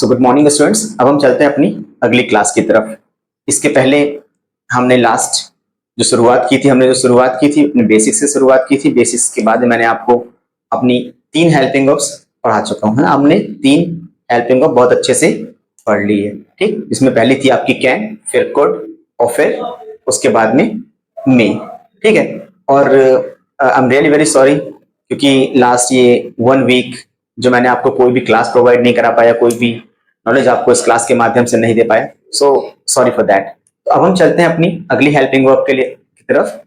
So good morning students. अब हम चलते हैं अपनी अगली क्लास की तरफ। इसके पहले हमने लास्ट जो शुरुआत की थी अपने बेसिक्स से शुरुआत की थी। बेसिक्स के बाद मैंने आपको अपनी 3 हेल्पिंग वर्ब्स पढ़ा चुका हूँ, है ना। हमने 3 हेल्पिंग वर्ब बहुत अच्छे से पढ़ ली है, ठीक। इसमें पहली थी आपकी कैन, फिर कुड और फिर उसके बाद में मे, ठीक है। और I am really very sorry क्योंकि लास्ट ये 1 वीक जो मैंने आपको कोई भी क्लास प्रोवाइड नहीं करा पाया, कोई भी नॉलेज आपको इस क्लास के माध्यम से नहीं दे पाया, सो सॉरी फॉर दैट। तो अब हम चलते हैं अपनी अगली हेल्पिंग वर्ब के लिए की तरफ।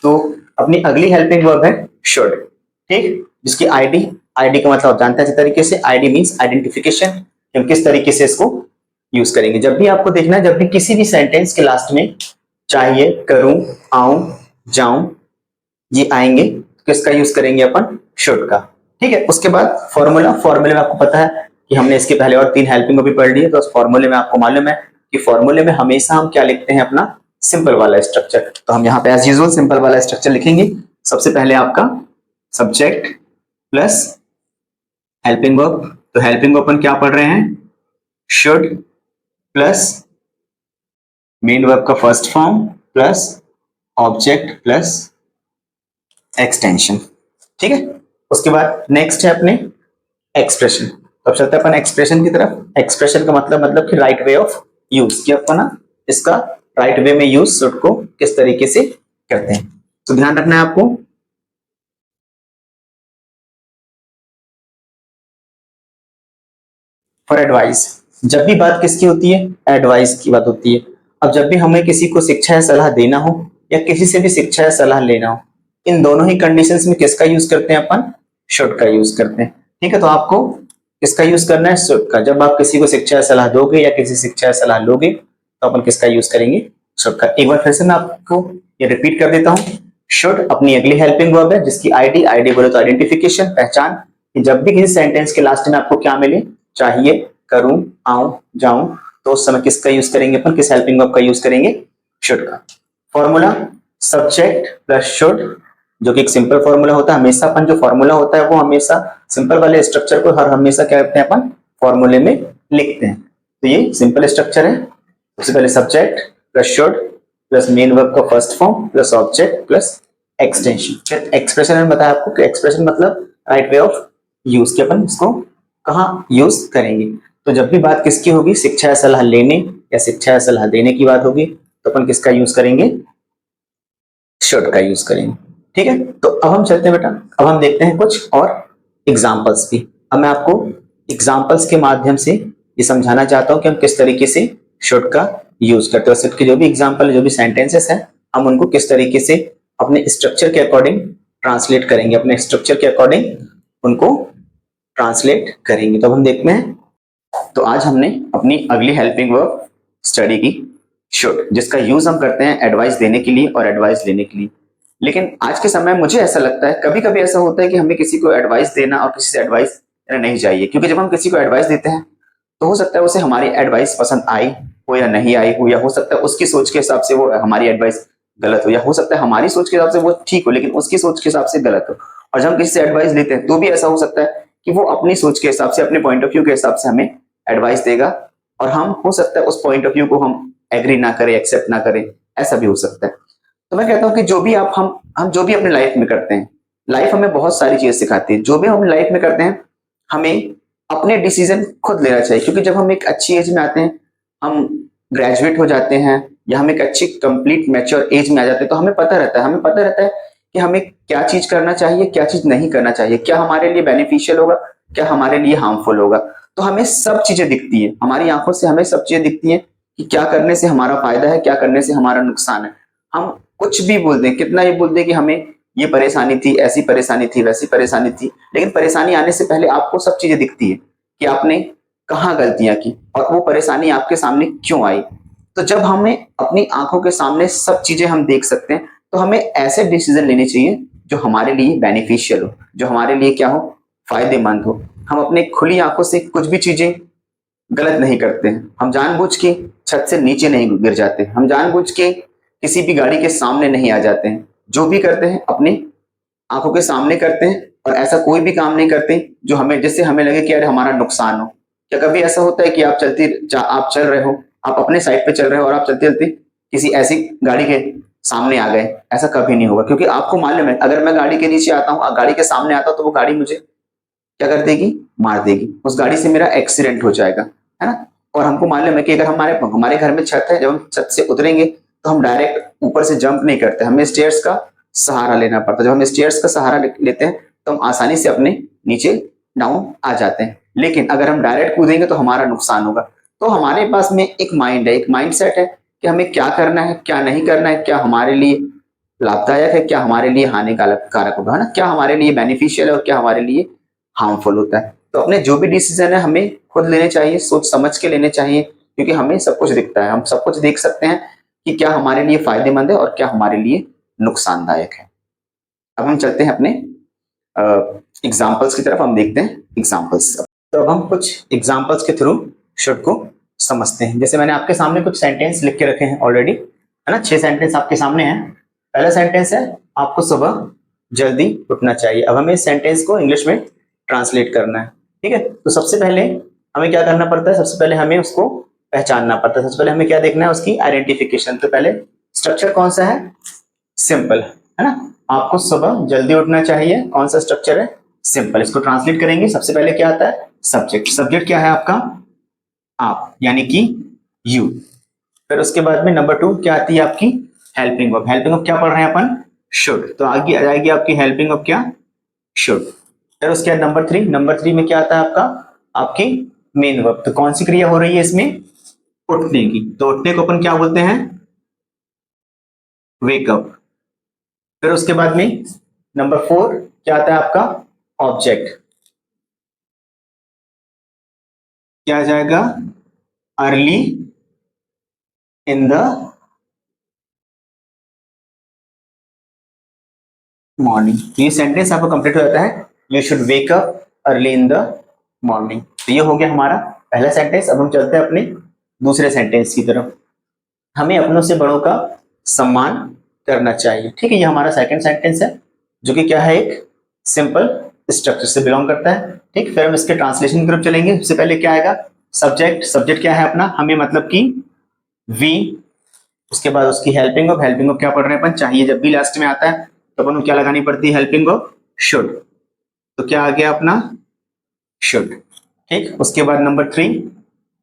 तो अपनी अगली हेल्पिंग वर्ब है शुड, ठीक, जिसकी आईडी का मतलब आप जानते हैं अच्छे तरीके से। ID means identification. हम किस तरीके से इसको यूज करेंगे जब भी आपको देखना है, जब भी किसी भी सेंटेंस के लास्ट में चाहिए, करूं, आऊं, जाऊं, ये आएंगे, किसका यूज करेंगे अपन? शुड का, ठीक है। उसके बाद फॉर्मूले में आपको पता है कि हमने इसके पहले और 3 हेल्पिंग को भी पढ़ ली है, तो उस फॉर्मूले में आपको मालूम है कि फॉर्मूले में हमेशा हम क्या लिखते हैं? अपना सिंपल वाला स्ट्रक्चर। तो हम यहाँ पे एज यूजुअल सिंपल वाला स्ट्रक्चर लिखेंगे। सबसे पहले आपका सब्जेक्ट प्लस हेल्पिंग वर्ब। तो हेल्पिंग वर्ब अपन क्या पढ़ रहे हैं? शुड प्लस मेन वर्ब का first form plus object plus extension, ठीक है। उसके बाद नेक्स्ट है अपने एक्सप्रेशन। तो अब चलते हैं अपन एक्सप्रेशन की तरफ। एक्सप्रेशन का मतलब कि राइट वे ऑफ यूज, कि अपन ना इसका राइट वे में यूज शुड को किस तरीके से करते हैं। तो ध्यान रखना है आपको। फॉर एडवाइस, जब भी बात किसकी होती है? एडवाइस की बात होती है। अब जब भी हमें किसी को शिक्षा या सलाह देना हो या किसी से भी शिक्षा या सलाह लेना हो, इन दोनों ही कंडीशंस में किसका यूज करते हैं? अपन शुड का यूज करते हैं, ठीक है। तो आपको किसका यूज करना है? शुड का। जब आप किसी को शिक्षा या सलाह दोगे या किसी शिक्षा या सलाह लोगे तो अपन किसका यूज करेंगे? शुड का। एक बार फिर से मैं आपको ये रिपीट कर देता हूँ। शुड अपनी अगली हेल्पिंग वर्ब है, जिसकी आईडी बोले तो आइडेंटिफिकेशन, पहचान। कि जब भी किसी सेंटेंस के लास्ट में आपको क्या मिले, चाहिए, करूं, आऊं, जाऊं, तो उस समय किसका यूज करेंगे अपन? किस हेल्पिंग वर्ब का यूज करेंगे? शुड का। फॉर्मूला सब्जेक्ट प्लस शुड, जो कि एक सिंपल फॉर्मूला होता है। हमेशा अपन जो फॉर्मूला होता है वो हमेशा सिंपल वाले स्ट्रक्चर को हर हमेशा क्या करते हैं? अपन फॉर्मूले में लिखते हैं। तो ये सिंपल स्ट्रक्चर है। सबसे पहले subject plus should plus main verb का first form plus object plus extension. फिर एक्सप्रेशन में बताया आपको कि एक्सप्रेशन मतलब राइट वे ऑफ यूज, के अपन इसको कहाँ यूज करेंगे। तो जब भी बात किसकी होगी? शिक्षा या सलाह लेने या शिक्षा या सलाह देने की बात होगी, तो अपन किसका यूज करेंगे? शुड का यूज करेंगे, ठीक है। तो अब हम चलते हैं बेटा, अब हम देखते हैं कुछ और एग्जाम्पल्स भी। अब मैं आपको एग्जाम्पल्स के माध्यम से ये समझाना चाहता हूं कि हम किस तरीके से शुड का यूज करते हैं। शुड के जो भी एग्जाम्पल, जो भी सेंटेंसेस हैं, हम उनको किस तरीके से अपने स्ट्रक्चर के अकॉर्डिंग ट्रांसलेट करेंगे, अपने स्ट्रक्चर के अकॉर्डिंग उनको ट्रांसलेट करेंगे। तो अब हम देखते हैं। तो आज हमने अपनी अगली हेल्पिंग वर्ब स्टडी की शुड, जिसका यूज हम करते हैं एडवाइस देने के लिए और एडवाइस लेने के लिए। लेकिन आज के समय मुझे ऐसा लगता है, कभी कभी ऐसा होता है कि हमें किसी को एडवाइस देना और किसी से एडवाइस नहीं चाहिए, क्योंकि जब हम किसी को एडवाइस देते हैं तो हो सकता है उसे हमारी एडवाइस पसंद आई हो या नहीं आई हो, या हो सकता है उसकी सोच के हिसाब से वो हमारी एडवाइस गलत हो, या हो सकता है हमारी सोच के हिसाब से वो ठीक हो लेकिन उसकी सोच के हिसाब से गलत हो। और जब हम किसी से एडवाइस लेते हैं तो भी ऐसा हो सकता है कि वो अपनी सोच के हिसाब से, अपने पॉइंट ऑफ व्यू के हिसाब से हमें एडवाइस देगा, और हम हो सकता है उस पॉइंट ऑफ व्यू को हम एग्री ना करें, एक्सेप्ट ना करें, ऐसा भी हो सकता है। तो मैं कहता हूं कि जो भी हम जो भी अपने लाइफ में करते हैं, लाइफ हमें बहुत सारी चीजें सिखाती है। जो भी हम लाइफ में करते हैं, हमें अपने डिसीजन खुद लेना चाहिए, क्योंकि जब हम एक अच्छी एज में आते हैं, हम ग्रेजुएट हो जाते हैं या हम एक अच्छी कंप्लीट मैच्योर एज में आ जाते हैं, तो हमें पता रहता है कि हमें क्या चीज करना चाहिए, क्या चीज नहीं करना चाहिए, क्या हमारे लिए बेनिफिशियल होगा, क्या हमारे लिए हार्मफुल होगा। तो हमें सब चीजें दिखती है, हमारी आंखों से हमें सब चीजें दिखती हैं कि क्या करने से हमारा फायदा है, क्या करने से हमारा नुकसान है। हम कुछ भी बोल दें, कितना ये बोल दें कि हमें ये परेशानी थी, ऐसी परेशानी थी, वैसी परेशानी थी, लेकिन परेशानी आने से पहले आपको सब चीजें दिखती है कि आपने कहाँ गलतियां की और वो परेशानी आपके सामने क्यों आई। तो जब हमें अपनी आंखों के सामने सब चीजें हम देख सकते हैं, तो हमें ऐसे डिसीजन लेने चाहिए जो हमारे लिए बेनिफिशियल हो, जो हमारे लिए क्या हो, फायदेमंद हो। हम अपने खुली आंखों से कुछ भी चीजें गलत नहीं करते हैं। हम जानबूझ के छत से नीचे नहीं गिर जाते, हम जानबूझ के किसी भी गाड़ी के सामने नहीं आ जाते हैं। जो भी करते हैं अपने आंखों के सामने करते हैं, और ऐसा कोई भी काम नहीं करते जो हमें, जिससे हमें लगे कि यार हमारा नुकसान हो, क्या कभी ऐसा होता है कि आप चल रहे हो, आप अपने साइड पे चल रहे हो और आप चलते चलते किसी ऐसी गाड़ी के सामने आ गए? ऐसा कभी नहीं होगा, क्योंकि आपको मालूम है अगर मैं गाड़ी के नीचे आता हूँ, गाड़ी के सामने आता हूँ, तो वो गाड़ी मुझे क्या कर देगी? मार देगी। उस गाड़ी से मेरा एक्सीडेंट हो जाएगा, है ना। और हमको मालूम है कि अगर हमारे हमारे घर में छत है, जब हम छत से उतरेंगे तो हम डायरेक्ट ऊपर से जंप नहीं करते, हमें स्टेयर्स का सहारा लेना पड़ता है। जब हम स्टेयर्स का सहारा लेते हैं तो हम आसानी से अपने नीचे डाउन आ जाते हैं। लेकिन अगर हम डायरेक्ट कूदेंगे तो हमारा नुकसान होगा। तो हमारे पास में एक माइंड है, एक माइंड सेट है कि हमें क्या करना है, क्या नहीं करना है, क्या हमारे लिए लाभदायक है, क्या हमारे लिए हानिकारक कारक होगा, है ना, क्या हमारे लिए बेनिफिशियल है और क्या हमारे लिए हार्मफुल होता है। तो अपने जो भी डिसीजन है हमें खुद लेने चाहिए, सोच समझ के लेने चाहिए, क्योंकि हमें सब कुछ दिखता है, हम सब कुछ देख सकते हैं कि क्या हमारे लिए फायदेमंद है और क्या हमारे लिए नुकसानदायक है। अब हम चलते हैं अपने एग्जाम्पल्स की तरफ, हम देखते हैं एग्जाम्पल्स। तो अब हम कुछ एग्जाम्पल्स के थ्रू शुड को समझते हैं। जैसे मैंने आपके सामने कुछ सेंटेंस लिख के रखे हैं ऑलरेडी, है ना, 6 सेंटेंस आपके सामने हैं। पहला सेंटेंस है आपको सुबह जल्दी उठना चाहिए। अब हमें इस सेंटेंस को इंग्लिश में ट्रांसलेट करना है, ठीक है। तो सबसे पहले हमें क्या करना पड़ता है? सबसे पहले हमें उसको पहचानना पड़ता है। सबसे पहले हमें क्या देखना है? उसकी आइडेंटिफिकेशन। तो पहले स्ट्रक्चर कौन सा है? सिंपल, है ना। आपको सुबह जल्दी उठना चाहिए, कौन सा स्ट्रक्चर है? सिंपल। इसको ट्रांसलेट करेंगे, सबसे पहले क्या आता है? सब्जेक्ट। सब्जेक्ट क्या है आपका? आप, यानी कि यू। फिर उसके बाद में नंबर 2 क्या आती है आपकी? Helping verb. हेल्पिंग वर्ब क्या पढ़ रहे हैं अपन? शुड। तो आगे आ जाएगी आपकी हेल्पिंग वर्ब क्या? शुड। फिर उसके बाद नंबर 3 में क्या आता है आपका? आपकी मेन वर्ब। तो कौन सी क्रिया हो रही है इसमें? उठने की। तो उठने को अपन क्या बोलते हैं? वेकअप। फिर उसके बाद में नंबर 4 क्या आता है आपका? ऑब्जेक्ट। क्या आ जाएगा? Early in the morning. तो ये सेंटेंस आपको कंप्लीट हो जाता है, you should wake up early in the morning. तो ये हो गया हमारा पहला सेंटेंस। अब हम चलते हैं अपने दूसरे सेंटेंस की तरफ। हमें अपनों से बड़ों का सम्मान करना चाहिए, ठीक है। ये हमारा सेकंड सेंटेंस है, जो कि क्या है? एक सिंपल स्ट्रक्चर से बिलोंग करता है, ठीक। फिर हम इसके ट्रांसलेशन की तरफ चलेंगे। सबसे पहले क्या आएगा? सब्जेक्ट। सब्जेक्ट क्या है अपना? हमें, मतलब कि वी। उसके बाद उसकी हेल्पिंग वर्ब। हेल्पिंग वर्ब क्या पढ़ रहे हैं अपन? चाहिए जब भी लास्ट में आता है तो अपन को क्या लगानी पड़ती है? Helping verb should. तो क्या आ गया अपना? शुड, ठीक। उसके बाद नंबर 3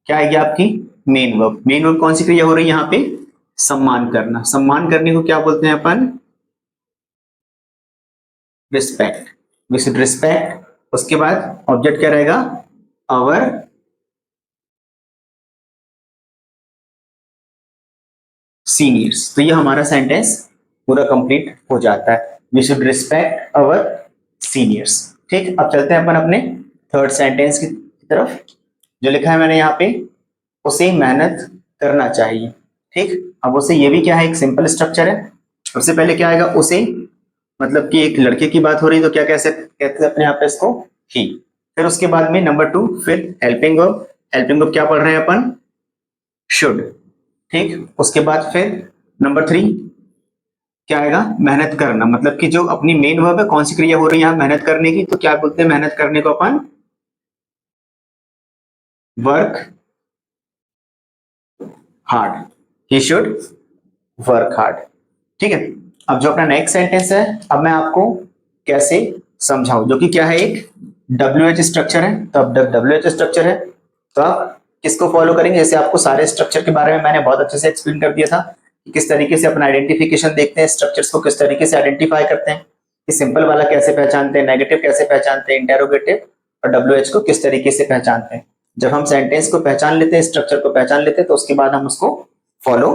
क्या आएगी आपकी? Main verb. मेन वर्ब कौन सी क्रिया हो रही है यहाँ पे? सम्मान करना। सम्मान करने को क्या बोलते हैं अपन? रिस्पेक्ट। We should respect. उसके बाद ऑब्जेक्ट क्या रहेगा? Our seniors. तो ये हमारा सेंटेंस पूरा कंप्लीट हो जाता है, we should respect our seniors, ठीक। अब चलते हैं अपन अपने थर्ड सेंटेंस की तरफ। जो लिखा है मैंने यहाँ पे, उसे मेहनत करना चाहिए, ठीक। अब उसे, ये भी क्या है? एक सिंपल स्ट्रक्चर है। सबसे पहले क्या आएगा? उसे, मतलब कि एक लड़के की बात हो रही है तो क्या कैसे कहते हैं अपने यहाँ पे इसको? ही। फिर उसके बाद में नंबर 2, फिर हेल्पिंग वर्ब। हेल्पिंग वर्ब क्या पढ़ रहे हैं अपन? शुड, ठीक। उसके बाद फिर नंबर 3 क्या आएगा? मेहनत करना। मतलब कि जो अपनी मेन वर्ब है, कौन सी क्रिया हो रही है यहाँ मेहनत करने की? तो क्या बोलते हैं मेहनत करने को अपन? Work hard. He should work hard, ठीक है। अब जो अपना नेक्स्ट सेंटेंस है, अब मैं आपको कैसे समझाऊं, जो कि क्या है? एक WH स्ट्रक्चर है। तो अब WH स्ट्रक्चर है तो आप किसको फॉलो करेंगे? जैसे आपको सारे स्ट्रक्चर के बारे में मैंने बहुत अच्छे से एक्सप्लेन कर दिया था कि किस तरीके से अपना आइडेंटिफिकेशन देखते हैं, स्ट्रक्चर्स को किस तरीके से आइडेंटिफाई करते हैं, कि सिंपल वाला कैसे पहचानते हैं, नेगेटिव कैसे पहचानते हैं, इंटेरोगेटिव, और WH को किस तरीके से पहचानते हैं। जब हम सेंटेंस को पहचान लेते हैं, स्ट्रक्चर को पहचान लेते हैं, तो उसके बाद हम उसको फॉलो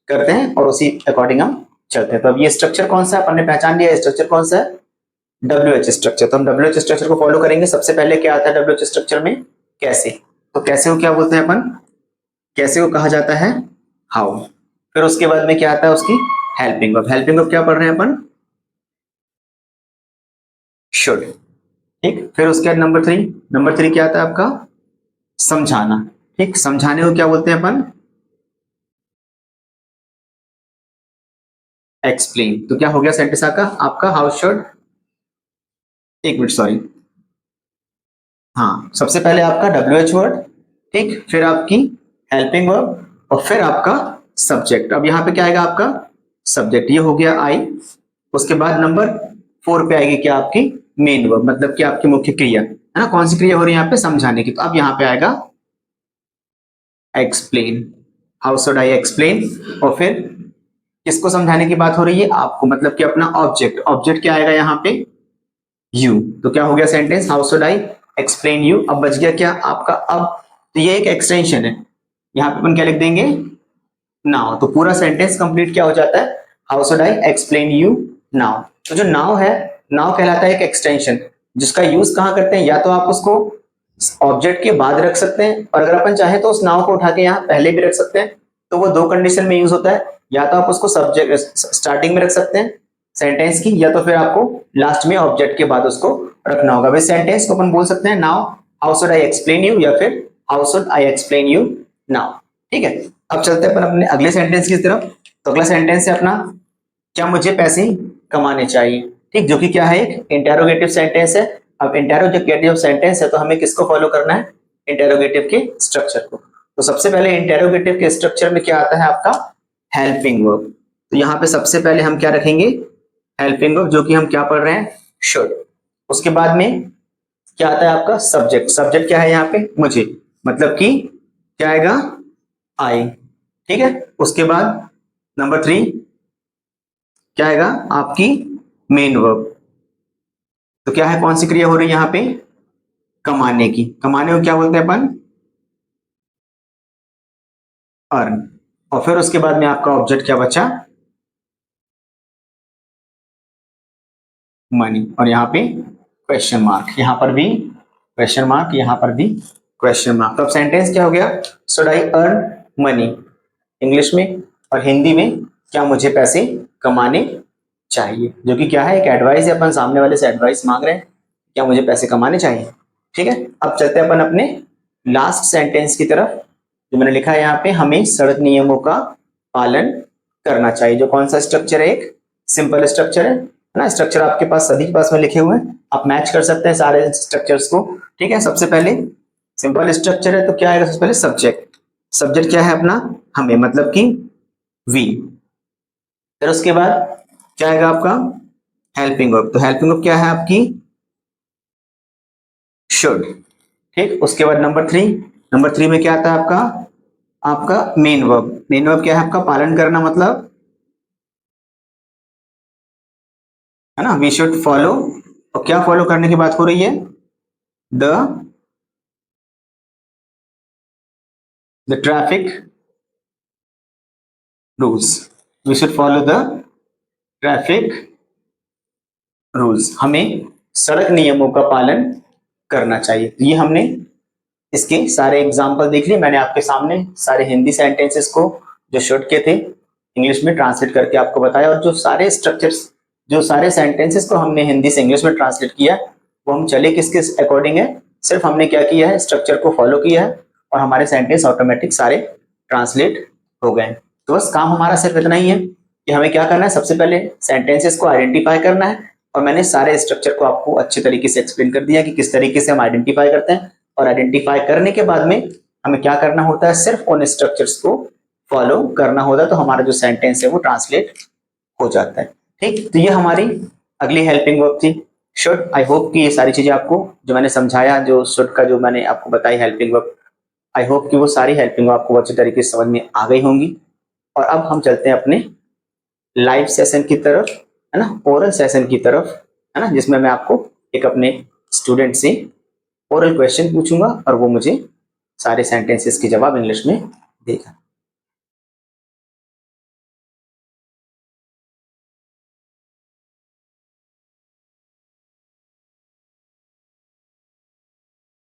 करते हैं और उसी अकॉर्डिंग हम चलते हैं। तो अब ये स्ट्रक्चर कौन सा है? अपन ने पहचान लिया स्ट्रक्चर कौन सा है? WH structure. तो हम WH स्ट्रक्चर को फॉलो करेंगे। सबसे पहले क्या आता है WH स्ट्रक्चर में? कैसे। तो कैसे को क्या बोलते हैं अपन? कैसे को कहा जाता है? हाउ। फिर उसके बाद में क्या आता है? उसकी हेल्पिंग वर्ब। हेल्पिंग वर्ब क्या पढ़ रहे हैं अपन? शुड, ठीक। फिर उसके बाद नंबर 3 क्या आता है आपका? समझाना, ठीक। समझाने को क्या बोलते हैं अपन? एक्सप्लेन। तो क्या हो गया सेंटेंस आपका? हाउ शुड, एक मिनट सॉरी, हाँ, सबसे पहले आपका WH वर्ड, ठीक, फिर आपकी हेल्पिंग वर्ब और फिर आपका सब्जेक्ट। अब यहाँ पे क्या आएगा आपका सब्जेक्ट, ये हो गया आई। उसके बाद नंबर 4 पे आएगी क्या आपकी मेन वर्ब, मतलब कि आपकी मुख्य क्रिया है ना। कौन सी क्रिया हो रही है यहाँ पे, समझाने की। तो अब यहाँ पे आएगा explain, how should I explain. और फिर किसको समझाने की बात हो रही है, आपको, मतलब कि अपना ऑब्जेक्ट। ऑब्जेक्ट क्या आएगा यहाँ पे, यू। तो क्या हो गया sentence, how should I explain you. अब बच गया क्या आपका अब, तो ये एक एक्सटेंशन है, यहाँ पे अपन क्या लिख देंगे नाउ। तो पूरा सेंटेंस कंप्लीट क्या हो जाता है, how should I explain you now. तो जो नाउ है, नाउ कहलाता है एक एक्सटेंशन जिसका यूज कहाँ करते हैं, या तो आप उसको ऑब्जेक्ट के बाद रख सकते हैं, और अगर अपन चाहे तो उस नाउ को उठा के यहाँ पहले भी रख सकते हैं। तो वो दो कंडीशन में यूज होता है, या तो आप उसको सब्जेक्ट स्टार्टिंग में रख सकते हैं सेंटेंस की, या तो फिर आपको लास्ट में ऑब्जेक्ट के बाद उसको रखना होगा। वैसे सेंटेंस को अपन बोल सकते हैं now how should I explain you, या फिर how should I explain you now. ठीक है, अब चलते हैं अपन अपने अगले सेंटेंस की तरफ। तो अगला सेंटेंस है अपना, क्या मुझे पैसे कमाने चाहिए। ठीक, जो कि क्या है, एक इंटेरोगेटिव सेंटेंस है। अब इंटेरोगेटिव सेंटेंस है तो हमें किसको फॉलो करना है, इंटेरोगेटिव के स्ट्रक्चर को। तो सबसे पहले इंटेरोगेटिव के स्ट्रक्चर में क्या आता है आपका हेल्पिंग वर्ब। तो यहाँ पे सबसे पहले हम क्या रखेंगे, हेल्पिंग वर्ब, जो कि हम क्या पढ़ रहे हैं शुड। उसके बाद में क्या आता है आपका सब्जेक्ट। सब्जेक्ट क्या है यहाँ पे मुझे, मतलब कि क्या आएगा आई। ठीक है, उसके बाद नंबर 3 क्या आएगा आपकी मेन वर्ब। तो क्या है, कौन सी क्रिया हो रही है यहाँ पे, कमाने की। कमाने को क्या बोलते हैं अपन, अर्न। और फिर उसके बाद में आपका ऑब्जेक्ट क्या बचा, मनी। और यहाँ पे क्वेश्चन मार्क, यहाँ पर भी क्वेश्चन मार्क, यहाँ पर भी क्वेश्चन मार्क। तो अब सेंटेंस क्या हो गया, should I earn money English में, और हिंदी में क्या मुझे पैसे कमाने चाहिए। जो कि क्या है, एक एडवाइस है, अपन सामने वाले से एडवाइस मांग रहे हैं, क्या मुझे पैसे कमाने चाहिए। ठीक है, अब चलते हैं अपन अपने लास्ट सेंटेंस की तरफ। जो मैंने लिखा है यहाँ पे, हमें सड़क नियमों का पालन करना चाहिए। जो कौन सा स्ट्रक्चर है, एक सिंपल स्ट्रक्चर है ना। स्ट्रक्चर आपके पास सभी के पास में लिखे हुए हैं, आप मैच कर सकते हैं सारे स्ट्रक्चर्स को। ठीक है, सबसे पहले सिंपल स्ट्रक्चर है तो क्या आएगा, सबसे पहले सब्जेक्ट। सब्जेक्ट क्या है अपना हमें, मतलब कि वी। फिर उसके बाद क्या आएगा आपका हेल्पिंग वर्ब। तो हेल्पिंग वर्ब क्या है आपकी शुड। ठीक, उसके बाद नंबर 3 में क्या आता है आपका, आपका मेन वर्ब। मेन वर्ब क्या है आपका पालन करना, मतलब है ना, वी शुड फॉलो। और क्या फॉलो करने की बात हो रही है, the traffic rules. We should follow the traffic rules, हमें सड़क नियमों का पालन करना चाहिए। तो ये हमने इसके सारे एग्जाम्पल देख लिए। मैंने आपके सामने सारे हिंदी सेंटेंसेस को जो शुड के थे इंग्लिश में ट्रांसलेट करके आपको बताया, और जो सारे स्ट्रक्चर्स, जो सारे सेंटेंसेस को हमने हिंदी से इंग्लिश में ट्रांसलेट किया वो हम चले किसके अकॉर्डिंग है, सिर्फ हमने क्या किया है, स्ट्रक्चर को फॉलो किया है, और हमारे सेंटेंस ऑटोमेटिक सारे ट्रांसलेट हो गए। तो बस काम हमारा सिर्फ इतना ही है कि हमें क्या करना है, सबसे पहले सेंटेंसेस को आइडेंटिफाई करना है। और मैंने सारे स्ट्रक्चर को आपको अच्छे तरीके से एक्सप्लेन कर दिया कि किस तरीके से हम आइडेंटिफाई करते हैं, और आइडेंटिफाई करने के बाद में हमें क्या करना होता है, सिर्फ उन स्ट्रक्चर्स को फॉलो करना होता है, तो हमारा जो सेंटेंस है वो ट्रांसलेट हो जाता है। ठीक, तो ये हमारी अगली हेल्पिंग वर्ब थी शुड। आई होप कि ये सारी चीजें आपको जो मैंने समझाया, जो शुड का जो मैंने आपको बताई हेल्पिंग वर्ब, आई होप कि वो सारी हेल्पिंग वर्ब आपको अच्छे तरीके से समझ में आ गई होंगी। और अब हम चलते हैं अपने लाइव सेशन की तरफ, है ना, ओरल सेशन की तरफ, है ना, जिसमें मैं आपको एक अपने स्टूडेंट से ओरल क्वेश्चन पूछूंगा और वो मुझे सारे सेंटेंसेस के जवाब इंग्लिश में देगा।